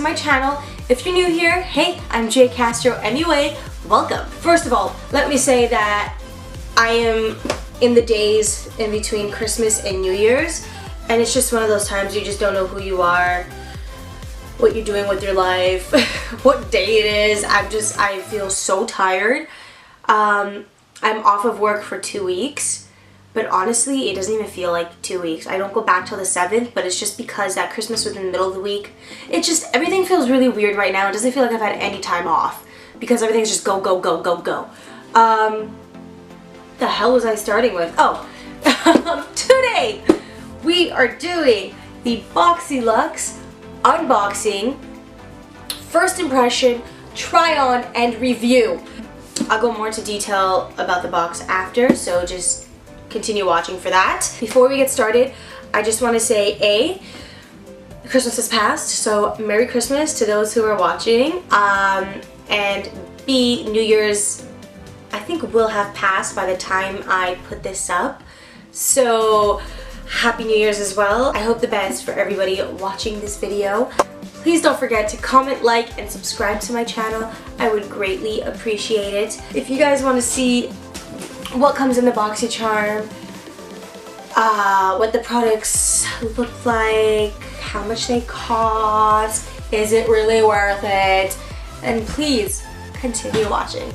my channel. If you're new here, hey, I'm Jay Castro. Anyway, welcome. First of all, let me say that I am in the days in between Christmas and New Year's, and it's just one of those times you just don't know who you are, what you're doing with your life, what day it is. I feel so tired. I'm off of work for 2 weeks, but honestly, it doesn't even feel like 2 weeks. I don't go back till the 7th, but it's just because that Christmas was in the middle of the week. It just, everything feels really weird right now. It doesn't feel like I've had any time off because everything's just go, go, go, go, go. The hell was I starting with? Oh, today we are doing the Boxy Luxe unboxing, first impression, try on, and review. I'll go more into detail about the box after, so just continue watching for that. Before we get started, I just want to say Christmas has passed, so Merry Christmas to those who are watching, and B, New Year's I think will have passed by the time I put this up, so Happy New Year's as well. I hope the best for everybody watching this video. Please don't forget to comment, like, and subscribe to my channel. I would greatly appreciate it. If you guys want to see what comes in the BoxyCharm, what the products look like, how much they cost, is it really worth it, then please continue watching.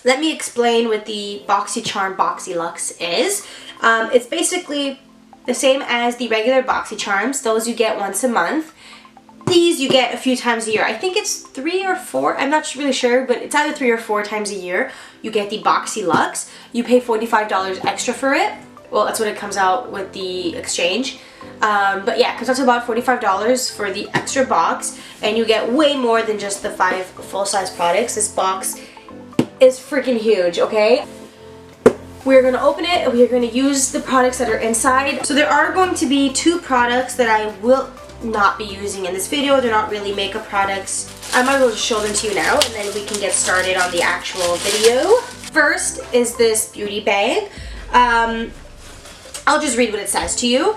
Let me explain what the BoxyCharm Boxy Luxe is. It's basically the same as the regular BoxyCharms. Those you get once a month. These you get a few times a year. I think it's 3 or 4. I'm not really sure, but it's either 3 or 4 times a year. You get the Boxy Luxe. You pay $45 extra for it. Well, that's what it comes out with the exchange. But yeah, it comes out to about $45 for the extra box, and you get way more than just the 5 full-size products. This box is freaking huge, okay? We're gonna open it and we're gonna use the products that are inside. So there are going to be 2 products that I will not be using in this video. They're not really makeup products. I might as well just show them to you now, and then we can get started on the actual video. First is this beauty bag. I'll just read what it says to you.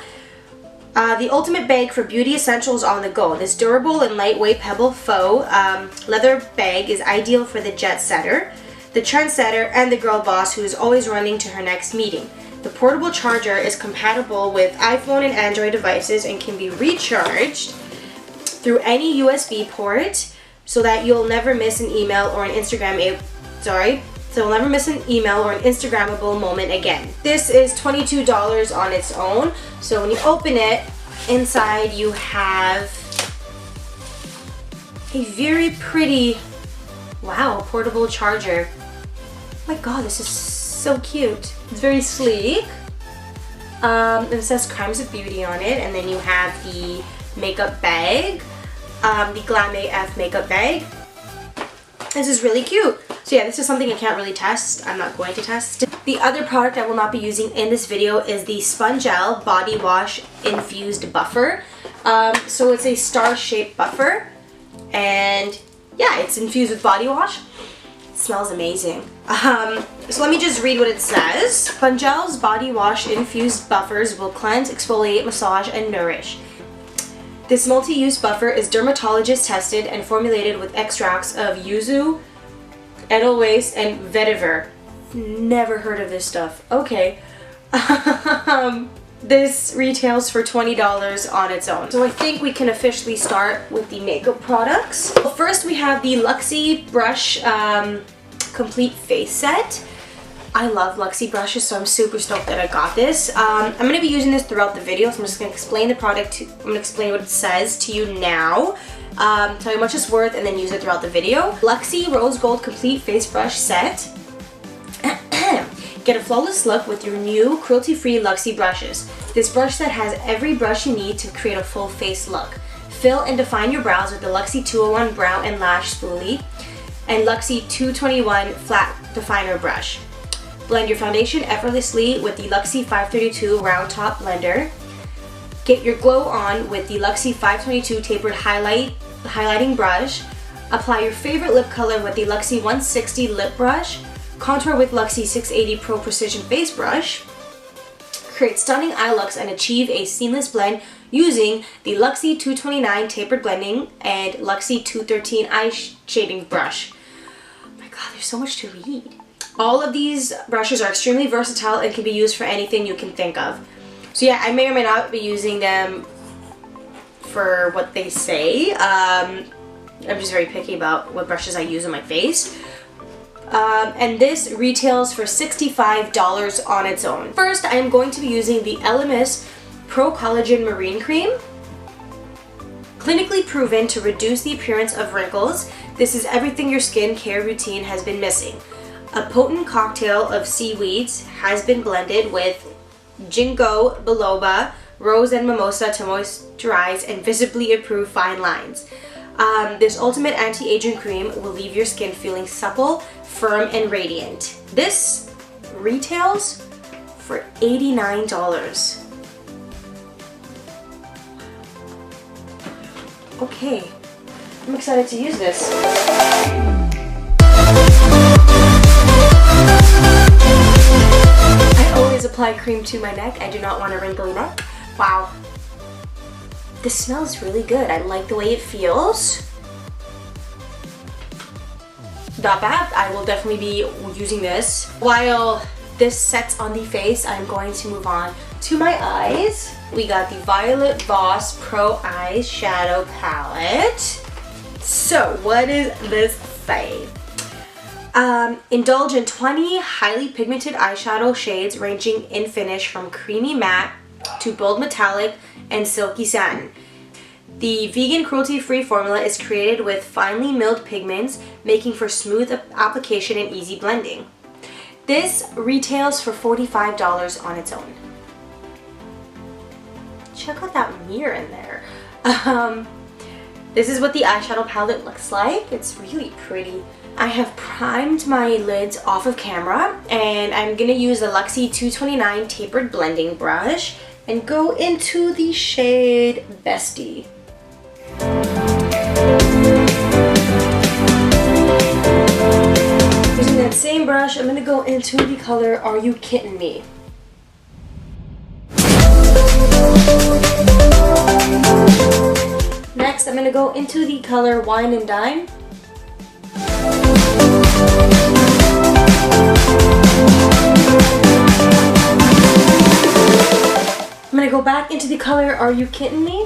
The ultimate bag for beauty essentials on the go. This durable and lightweight pebble faux leather bag is ideal for the jet setter, the trendsetter, and the girl boss who is always running to her next meeting. The portable charger is compatible with iPhone and Android devices and can be recharged through any USB port, so that you'll never miss an email or an Instagrammable moment again. This is $22 on its own. So when you open it, inside you have a very pretty, wow, portable charger. Oh my god, this is so cute. It's very sleek. It says Crimes of Beauty on it, and then you have the makeup bag, the Glam AF makeup bag. This is really cute. So yeah, this is something I can't really test. I'm not going to test. The other product I will not be using in this video is the Spongel Body Wash Infused Buffer. So it's a star-shaped buffer, and yeah, it's infused with body wash. It smells amazing. So let me just read what it says. Spongel's Body Wash Infused Buffers will cleanse, exfoliate, massage, and nourish. This multi-use buffer is dermatologist tested and formulated with extracts of yuzu, edelweiss, and vetiver. Never heard of this stuff. Okay. This retails for $20 on its own. So I think we can officially start with the makeup products. Well, first we have the Luxie brush complete face set. I love Luxie brushes, so I'm super stoked that I got this. I'm going to be using this throughout the video, so I'm just going to explain the product. I'm going to explain what it says to you now. Tell you how much it's worth, and then use it throughout the video. Luxie Rose Gold Complete Face Brush Set. Get a flawless look with your new cruelty-free Luxie brushes. This brush set has every brush you need to create a full face look. Fill and define your brows with the Luxie 201 Brow and Lash Spoolie and Luxie 221 Flat Definer Brush. Blend your foundation effortlessly with the Luxie 532 Round Top Blender. Get your glow on with the Luxie 522 Tapered Highlighting Brush. Apply your favorite lip color with the Luxie 160 Lip Brush. Contour with Luxie 680 Pro Precision Face Brush. Create stunning eye looks and achieve a seamless blend using the Luxie 229 Tapered Blending and Luxie 213 Eye Shading Brush. Oh my god, there's so much to read. All of these brushes are extremely versatile and can be used for anything you can think of. So yeah, I may or may not be using them for what they say. I'm just very picky about what brushes I use on my face. And this retails for $65 on its own. First, I am going to be using the Elemis Pro Collagen Marine Cream. Clinically proven to reduce the appearance of wrinkles, this is everything your skincare routine has been missing. A potent cocktail of seaweeds has been blended with ginkgo biloba, rose and mimosa to moisturize and visibly improve fine lines. This ultimate anti-aging cream will leave your skin feeling supple, firm, and radiant. This retails for $89. Okay, I'm excited to use this. I always apply cream to my neck. I do not want a wrinkly neck. Wow. This smells really good. I like the way it feels. Not bad. I will definitely be using this. While this sets on the face, I'm going to move on to my eyes. We got the Violet Voss Pro Eyeshadow Palette. So, what does this say? Indulge in 20 highly pigmented eyeshadow shades ranging in finish from creamy matte to bold metallic and silky satin. The vegan cruelty-free formula is created with finely milled pigments, making for smooth application and easy blending. This retails for $45 on its own. Check out that mirror in there. This is what the eyeshadow palette looks like. It's really pretty. I have primed my lids off of camera, and I'm gonna use the Luxie 229 Tapered Blending Brush and go into the shade Bestie. Using that same brush, I'm gonna go into the color Are You Kitten Me? Next, I'm gonna go into the color Wine and Dine. I'm gonna go back into the color Are You Kitten Me?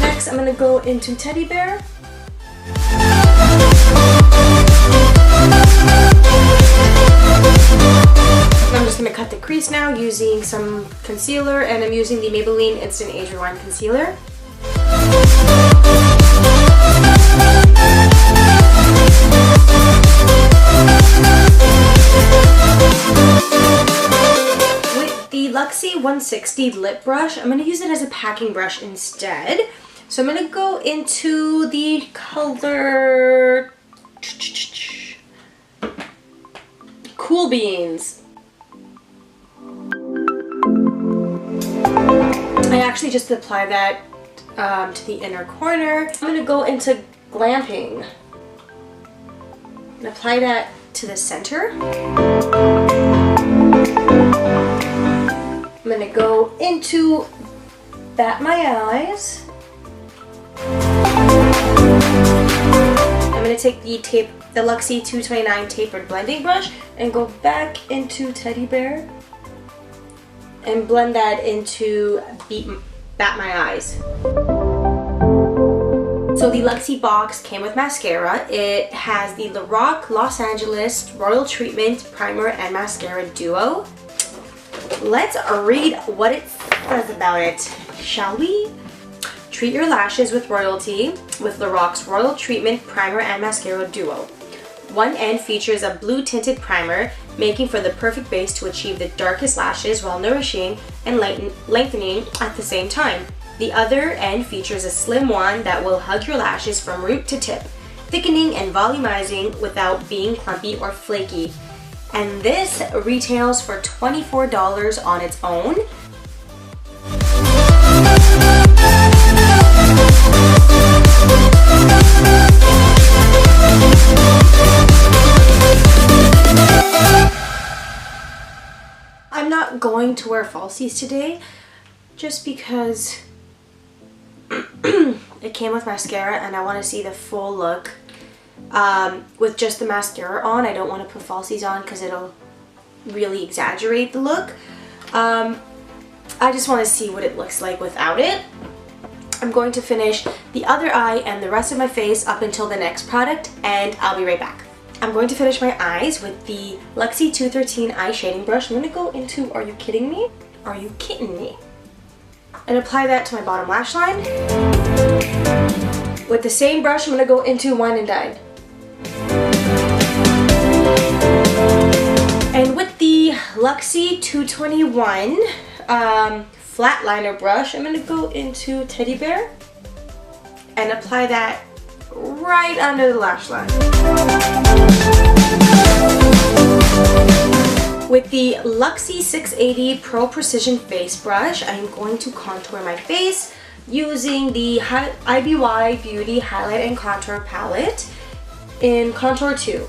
Next, I'm gonna go into Teddy Bear. I'm just gonna cut the crease now using some concealer, and I'm using the Maybelline Instant Age Rewind Concealer. The Luxie 160 lip brush, I'm going to use it as a packing brush instead. So I'm going to go into the color Cool Beans. I actually just apply that to the inner corner. I'm going to go into Glamping and apply that to the center. I'm gonna go into Bat My Eyes. I'm gonna take the Luxie 229 Tapered Blending Brush and go back into Teddy Bear and blend that into Bat My Eyes. So the Luxie box came with mascara. It has the Lorac Los Angeles Royal Treatment Primer and Mascara Duo. Let's read what it says about it, shall we? Treat your lashes with royalty with Lorac's Royal Treatment Primer and Mascara Duo. One end features a blue tinted primer, making for the perfect base to achieve the darkest lashes while nourishing and lengthening at the same time. The other end features a slim wand that will hug your lashes from root to tip, thickening and volumizing without being clumpy or flaky. And this retails for $24 on its own. not going to wear falsies today just because it came with mascara and I want to see the full look with just the mascara on. I don't want to put falsies on because it'll really exaggerate the look. I just want to see what it looks like without it. I'm going to finish the other eye and the rest of my face up until the next product, and I'll be right back. I'm going to finish my eyes with the Luxie 213 eye shading brush. I'm going to go into Are You Kidding Me? Are You Kidding Me? And apply that to my bottom lash line. With the same brush, I'm going to go into Wine and Dine. And with the Luxie 221 flat liner brush, I'm going to go into Teddy Bear and apply that right under the lash line. With the Luxie 680 Pro Precision Face Brush, I'm going to contour my face using the IBY Beauty Highlight and Contour Palette in Contour 2.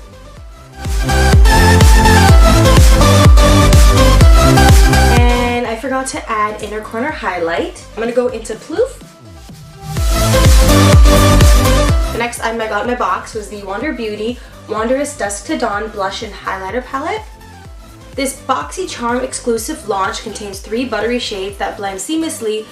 And I forgot to add inner corner highlight. I'm going to go into Ploof. The next item I got in my box was the Wander Beauty Wanderous Dusk to Dawn Blush and Highlighter Palette. This BoxyCharm exclusive launch contains 3 buttery shades that blend seamlessly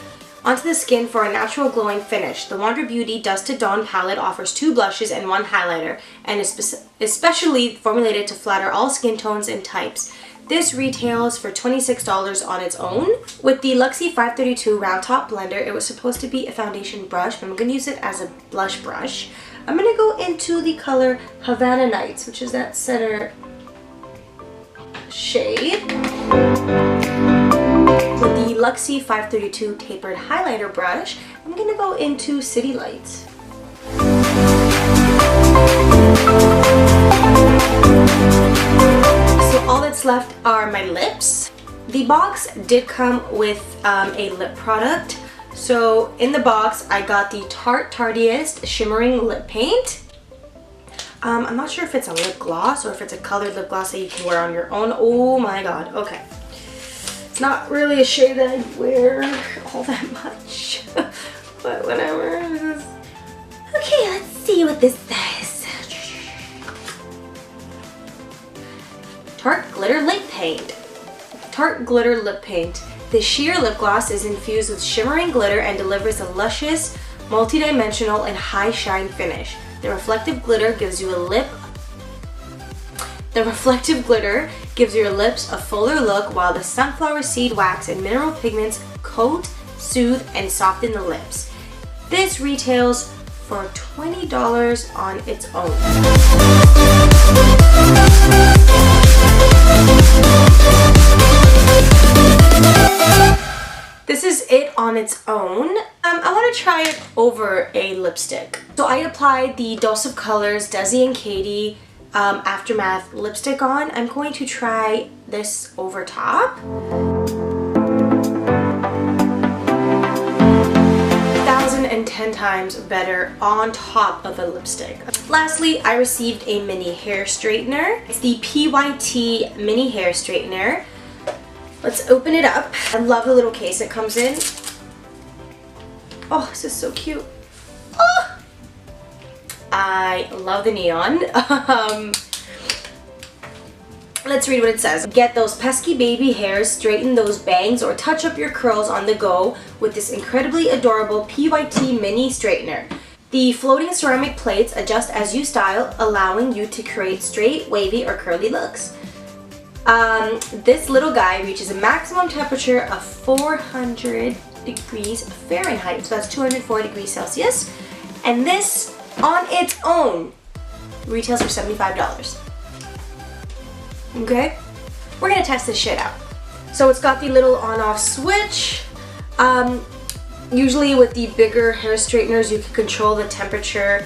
onto the skin for a natural glowing finish. The Wander Beauty Dusk to Dawn palette offers 2 blushes and 1 highlighter and is especially formulated to flatter all skin tones and types. This retails for $26 on its own. With the Luxie 532 Round Top Blender, it was supposed to be a foundation brush, but I'm going to use it as a blush brush. I'm going to go into the color Havana Nights, which is that center shade. With the Luxie 532 Tapered Highlighter brush, I'm going to go into City Lights. So all that's left are my lips. The box did come with a lip product. So in the box I got the Tarte Tartiest Shimmering Lip Paint. I'm not sure if it's a lip gloss or if it's a colored lip gloss that you can wear on your own. Oh my god, okay. It's not really a shade that I wear all that much, but whatever. Okay, let's see what this says. Tarte Glitter Lip Paint. Tarte Glitter Lip Paint. The sheer lip gloss is infused with shimmering glitter and delivers a luscious, multi-dimensional, and high shine finish. The reflective glitter gives your lips a fuller look, while the sunflower seed wax and mineral pigments coat, soothe, and soften the lips. This retails for $20 on its own. This is it on its own. I want to try it over a lipstick. So I applied the Dose of Colors Desi and Katie Aftermath lipstick on. I'm going to try this over top. 1,010 times better on top of a lipstick. Lastly, I received a mini hair straightener. It's the PYT mini hair straightener. Let's open it up. I love the little case it comes in. Oh, this is so cute. Oh! I love the neon. Let's read what it says. Get those pesky baby hairs, straighten those bangs, or touch up your curls on the go with this incredibly adorable PYT mini straightener. The floating ceramic plates adjust as you style, allowing you to create straight, wavy, or curly looks. This little guy reaches a maximum temperature of 400 degrees Fahrenheit, so that's 204 degrees Celsius, and this on its own retails for $75. Okay, we're gonna test this shit out. So it's got the little on-off switch. Usually with the bigger hair straighteners you can control the temperature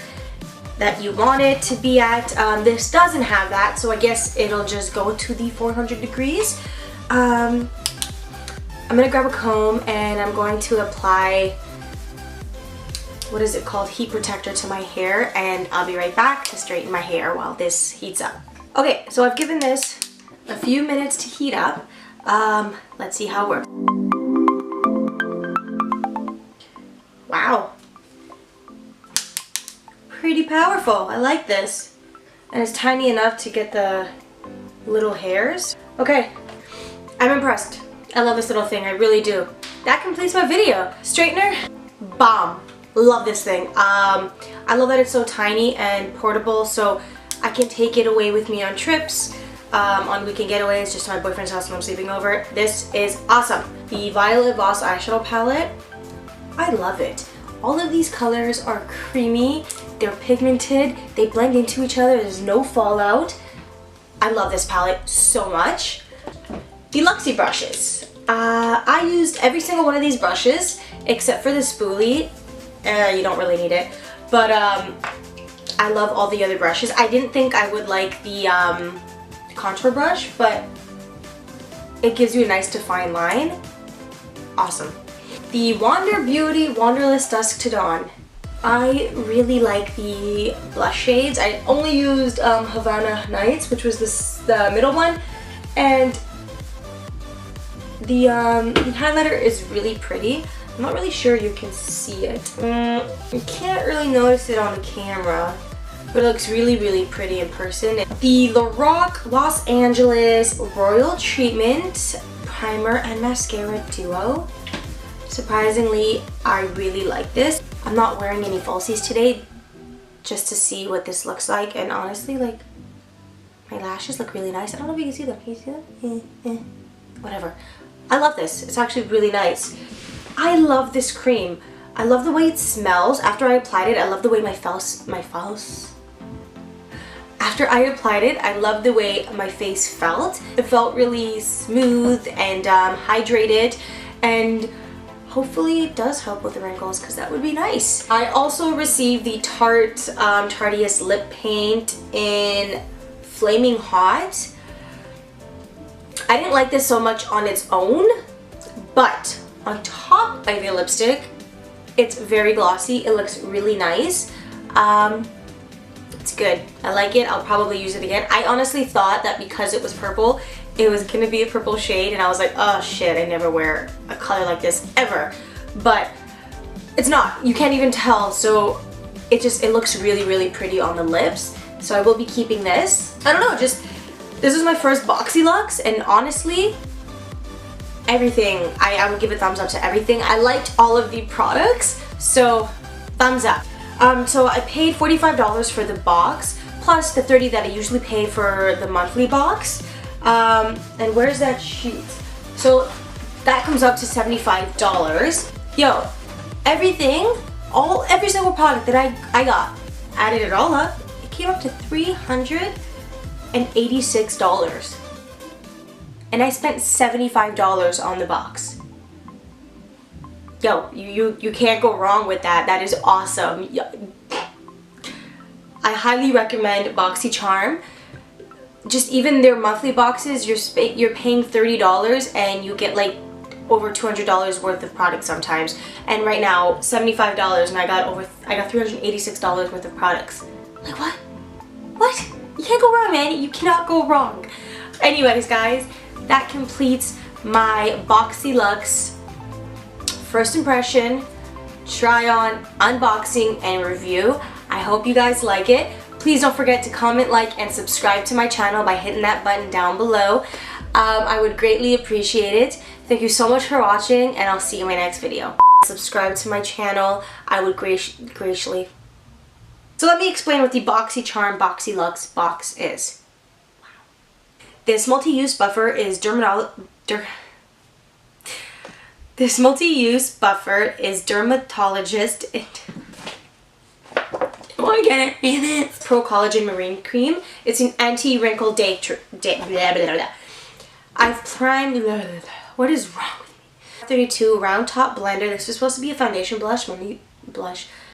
that you want it to be at. This doesn't have that, so I guess it'll just go to the 400 degrees. I'm gonna grab a comb and I'm going to apply, what is it called, heat protector to my hair, and I'll be right back to straighten my hair while this heats up. Okay, so I've given this a few minutes to heat up. Let's see how it works. Wow. Pretty powerful. I like this. And it's tiny enough to get the little hairs. Okay, I'm impressed. I love this little thing, I really do. That completes my video. Straightener, bomb. Love this thing. I love that it's so tiny and portable, so I can take it away with me on trips, on weekend getaways, just to my boyfriend's house when I'm sleeping over. This is awesome. The Violet Voss eyeshadow palette, I love it. All of these colors are creamy, they're pigmented, they blend into each other, there's no fallout. I love this palette so much. The Luxie brushes. I used every single one of these brushes except for the spoolie. You don't really need it, but I love all the other brushes. I didn't think I would like the contour brush, but it gives you a nice defined line. Awesome. The Wander Beauty Wanderous Dusk to Dawn. I really like the blush shades. I only used Havana Nights, which was the middle one, and the highlighter is really pretty. I'm not really sure you can see it. You can't really notice it on the camera, but it looks really, really pretty in person. The Lorac Los Angeles Royal Treatment Primer and Mascara Duo. Surprisingly, I really like this. I'm not wearing any falsies today just to see what this looks like, and honestly, like, my lashes look really nice. I don't know if you can see them. Can you see them? Whatever. I love this. It's actually really nice. I love this cream. I love the way it smells. After I applied it, I love the way After I applied it, I love the way my face felt. It felt really smooth and hydrated, and hopefully it does help with the wrinkles, because that would be nice. I also received the Tarte Tartiest lip paint in Flaming Hot. I didn't like this so much on its own, but on top of the lipstick, it's very glossy. It looks really nice. It's good. I like it. I'll probably use it again. I honestly thought that because it was purple, it was gonna be a purple shade, and I was like, oh shit, I never wear a color like this ever. But it's not. You can't even tell. So it looks really, really pretty on the lips. So I will be keeping this. I don't know, this is my first Boxy Luxe, and honestly, everything, I would give a thumbs up to everything. I liked all of the products, so thumbs up. So I paid $45 for the box, plus the $30 that I usually pay for the monthly box. And where's that sheet? So that comes up to $75. Yo, every single product that I got, added it all up, it came up to $386. And I spent $75 on the box. Yo, you can't go wrong with that. That is awesome. I highly recommend BoxyCharm. Just even their monthly boxes, you're paying $30 and you get like over $200 worth of products sometimes. And right now, $75, and I got $386 worth of products. Like what? What? You can't go wrong, man. You cannot go wrong. Anyways, guys, that completes my Boxy Luxe first impression, try on, unboxing, and review. I hope you guys like it. Please don't forget to comment, like, and subscribe to my channel by hitting that button down below. I would greatly appreciate it. Thank you so much for watching, and I'll see you in my next video. Subscribe to my channel. I would graciously. So let me explain what the BoxyCharm Boxy Luxe box is. Wow. This multi-use buffer is dermatologist. I get it. It's Pro Collagen Marine Cream. It's an anti-wrinkle day. I've primed. What is wrong with me? 32 round top blender. This is supposed to be a foundation blush.